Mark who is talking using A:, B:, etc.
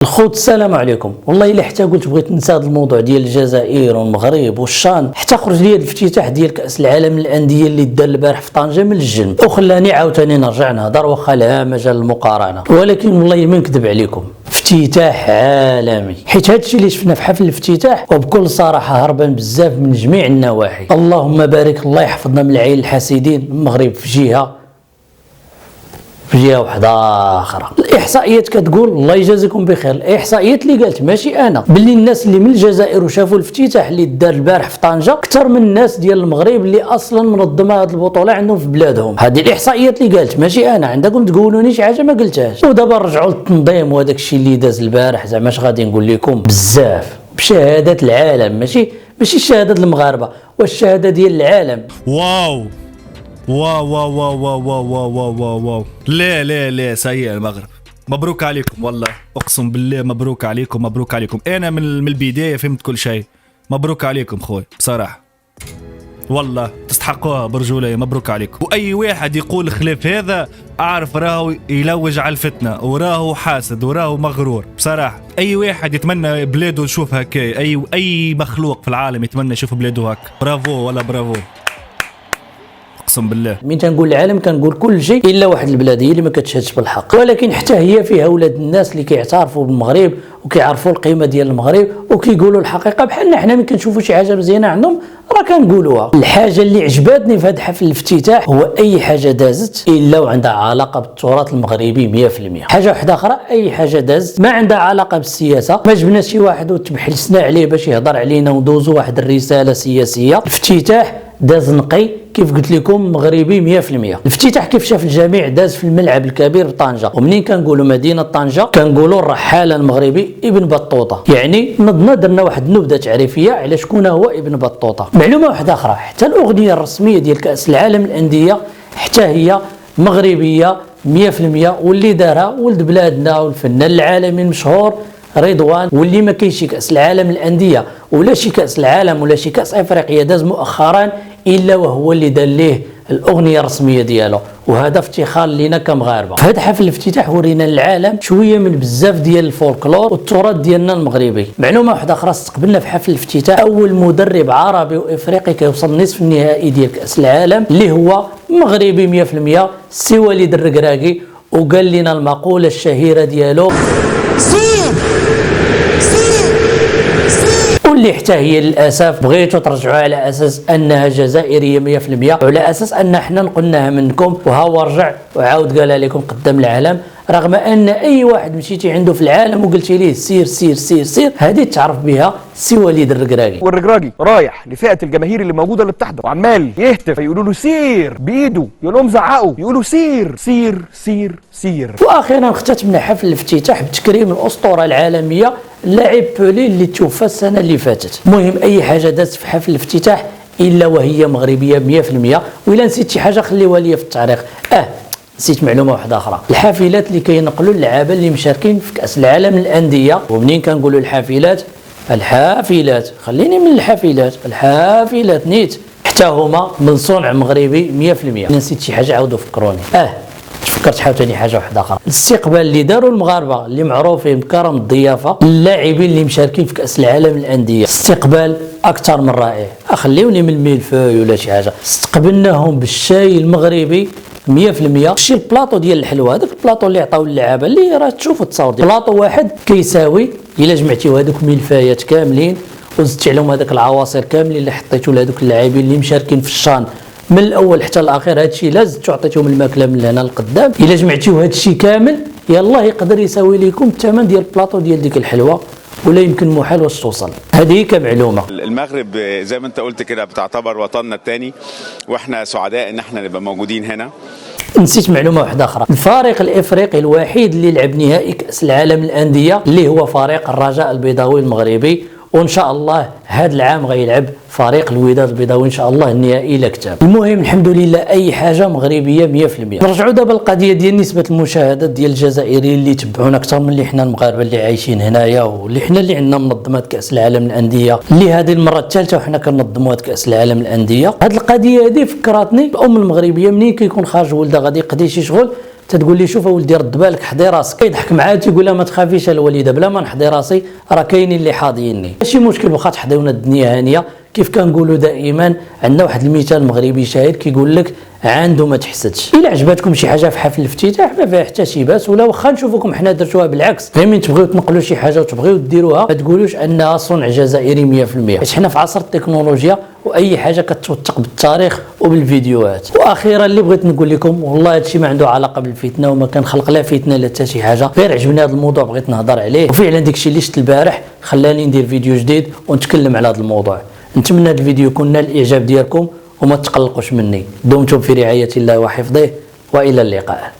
A: الخوت السلام عليكم. والله الا حتى قلت بغيت ننسى هذا الموضوع ديال الجزائر والمغرب والشان حتى خرج لي الافتتاح ديال كاس العالم للانديه اللي دار البارح في طنجه من الجنب وخلاني عاوتاني نرجع نهضر واخا لها مجال المقارنه، ولكن والله ما نكذب عليكم افتتاح عالمي، حيت هادشي اللي شفنا في حفل الافتتاح وبكل صراحه هربان بزاف من جميع النواحي. اللهم بارك، الله يحفظنا من العين الحاسدين. المغرب في جهه واحده اخرى. الاحصائيات كتقول، الله يجازيكم بخير، الاحصائيات اللي قالت ماشي انا، باللي الناس اللي من الجزائر وشافوا الافتتاح اللي دار البارح في طنجه اكثر من الناس ديال المغرب اللي اصلا منظمه هذه البطوله عندهم في بلادهم. هذه الاحصائيات اللي قالت ماشي انا، عندكم تقولوني شي حاجه ما قلتهاش. ودابا نرجعوا للتنظيم وهذاك الشيء اللي داز البارح، زعما اش غادي نقول لكم، بزاف بشهاده العالم، ماشي الشهاده المغاربه، والشهاده ديال العالم.
B: واو واو واو واو واو واو واو واو واو لا سيء المغرب. مبروك عليكم، والله اقسم بالله مبروك عليكم. انا من البدايه فهمت كل شيء. مبروك عليكم خوي بصراحه، والله تستحقوها برجولة. مبروك عليكم. واي واحد يقول خلاف هذا اعرف راهو يلوج على الفتنه، وراهو حاسد، وراهو مغرور بصراحه. اي واحد يتمنى بلاده يشوف هكا، اي مخلوق في العالم يتمنى يشوف بلاده هكا. برافو ولا برافو، اقسم بالله.
A: من تنقول العالم كنقول كل شيء الا واحد البلاد هي اللي ما كتشهدش بالحق، ولكن حتى هي فيها اولاد الناس اللي كيعترفوا بالمغرب وكيعرفوا القيمه ديال المغرب وكيقولوا الحقيقه، بحالنا حنا ملي كنشوفوا شي حاجه مزيانه عندهم راه كنقولوها. الحاجه اللي عجبتني في هذا حفل الافتتاح هو اي حاجه دازت الا وعندها علاقه بالتراث المغربي 100%. حاجه واحده اخرى، اي حاجه دازت ما عندها علاقه بالسياسه، ما جبنا شي واحد وتبحلسنا عليه باش يهضر علينا وندوزوا واحد الرساله سياسيه. الافتتاح داز نقي كيف قلت لكم مغربي 100%. الافتتاح كيف شاف الجميع داز في الملعب الكبير بطنجه، ومنين كنقولوا مدينه طنجه كنقولوا الرحاله المغربي ابن بطوطه. يعني نضنا درنا واحد النبذه تعريفيه على شكون هو ابن بطوطه. معلومه واحده اخرى، حتى الاغنيه الرسميه ديال كاس العالم للانديه حتى هي مغربيه 100%، واللي دارها ولد بلادنا والفنان العالمي المشهور رضوان. واللي ما كاينش كاس العالم للانديه ولا شي كاس العالم ولا شي كاس افريقيا داز مؤخرا الا وهو اللي دار ليه الاغنيه الرسميه ديالو، وهذا افتخار لينا كمغاربه. في هذا حفل الافتتاح ورينا للعالم شويه من بزاف ديال الفولكلور والتراث ديالنا المغربي. معلومه واحده اخرى، استقبلنا في حفل الافتتاح اول مدرب عربي وافريقي كيوصل نصف النهائي ديال كاس العالم اللي هو مغربي 100%، سي وليد الركراكي، وقال لنا المقوله الشهيره ديالو واللي حتى هي للاسف بغيتوا ترجعوها على اساس انها جزائريه 100%، وعلى اساس ان احنا نقلناها منكم، وها هو رجع وعاود قالها لكم قدام العالم، رغم ان اي واحد مشيتي عنده في العالم وقلتي ليه سير سير سير سير، هذه تعرف بها سي وليد الركراكي.
C: والركراكي رايح لفئه الجماهير اللي موجوده اللي بتحضر وعمال يهتف، فيقولوا له سير بايده، يقول لهم زعقوا، يقولوا سير سير سير سير.
A: واخيرا اختتمنا حفل الافتتاح بتكريم الاسطوره العالميه اللاعب بولي اللي توفى السنه اللي فاتت. المهم اي حاجه دازت في حفل الافتتاح الا وهي مغربيه 100%. والا نسيت شي حاجه خليوها لي في التعليق. نسيت معلومه واحده اخرى، الحافلات اللي كينقلوا اللعابه اللي مشاركين في كاس العالم للانديه. ومنين كنقولوا الحافلات خليني من الحافلات نيت حتى هما من صنع مغربي 100%. نسيت شي حاجه عاودوا فكروني. تفكرت عاوتاني حاجه واحده اخرى، الاستقبال اللي داروا المغاربه اللي معروفين بكرم الضيافه اللاعبين اللي مشاركين في كاس العالم للانديه، استقبال اكثر من رائع. خليوني من الميلفوي ولا شي حاجه، استقبلناهم بالشاي المغربي 100%. شي البلاطو ديال الحلوه، هذاك البلاطو اللي عطاو اللعابه اللي راه تشوفوا التصاور ديال بلاطو واحد كيساوي الا جمعتيو هذوك ملفايات كاملين وزدتي عليهم هذاك العواصر كاملين اللي حطيتو لهذوك اللاعبين اللي مشاركين في الشان من الاول حتى الاخير، هادشي لا زدتو عطيتوهم الماكله من هنا لقدام، الا جمعتيو هادشي كامل يلاه يقدر يساوي لكم الثمن ديال البلاطو ديال ديك الحلوه، ولا يمكن محال واش توصل. هذه كمعلومه.
D: المغرب زي ما انت قلت كده بتعتبر وطننا الثاني، واحنا سعداء ان احنا نبقى موجودين هنا.
A: نسيت معلومه واحده اخرى، الفريق الافريقي الوحيد اللي لعب نهائي كاس العالم للانديه اللي هو فريق الرجاء البيضاوي المغربي، وان شاء الله هذا العام غيلعب فريق الوداد البيضاوي ان شاء الله النهائي الا كتاب. المهم الحمد لله اي حاجه مغربيه 100%. نرجعوا دابا للقضيه ديال نسبه المشاهدات ديال الجزائريين اللي تبعونا اكثر من اللي حنا المغاربه اللي عايشين هنايا، واللي حنا اللي عندنا منظمات كاس العالم للانديه اللي هذه المره الثالثه وحنا كننظموا كاس العالم للانديه. هذه القضيه هذه فكرتني الام المغربيه منين كيكون خارج ولدها غادي يقضي شي شغل تتقول لي شوف اولدي رد بالك حضي راسك، يضحك معاه تيقول لها ما تخافيش الوالده بلا ما نحضي راسي راه كاينين اللي حاضيني. ماشي مشكل واخا تحضيونا الدنيا هانيه. كيف كنقولوا دائما عندنا واحد المثال مغربي شهير كيقول لك عنده ما تحسدش. الا عجبتكم شي حاجه في حفل الافتتاح ما فيها حتى شي باس، ولا واخا نشوفوكم حنا درتوها بالعكس، غير من تبغيو تنقلوا شي حاجه وتبغيو ديروها ما تقولوش انها صنع جزائري 100%، حيت حنا في عصر التكنولوجيا واي حاجه كتوثق بالتاريخ وبالفيديوهات. واخيرا اللي بغيت نقول لكم والله هادشي ما عنده علاقه بالفتنه وما كنخلق لا فتنه لا حتى شي حاجه، غير عجبني هذا الموضوع بغيت نهضر عليه، وفعلا داكشي اللي شفت البارح خلاني ندير فيديو جديد ونتكلم على هذا الموضوع. نتمنى هذا الفيديو يكون نال الاعجاب ديالكم وما تقلقوش مني. دمتم في رعايه الله وحفظه والى اللقاء.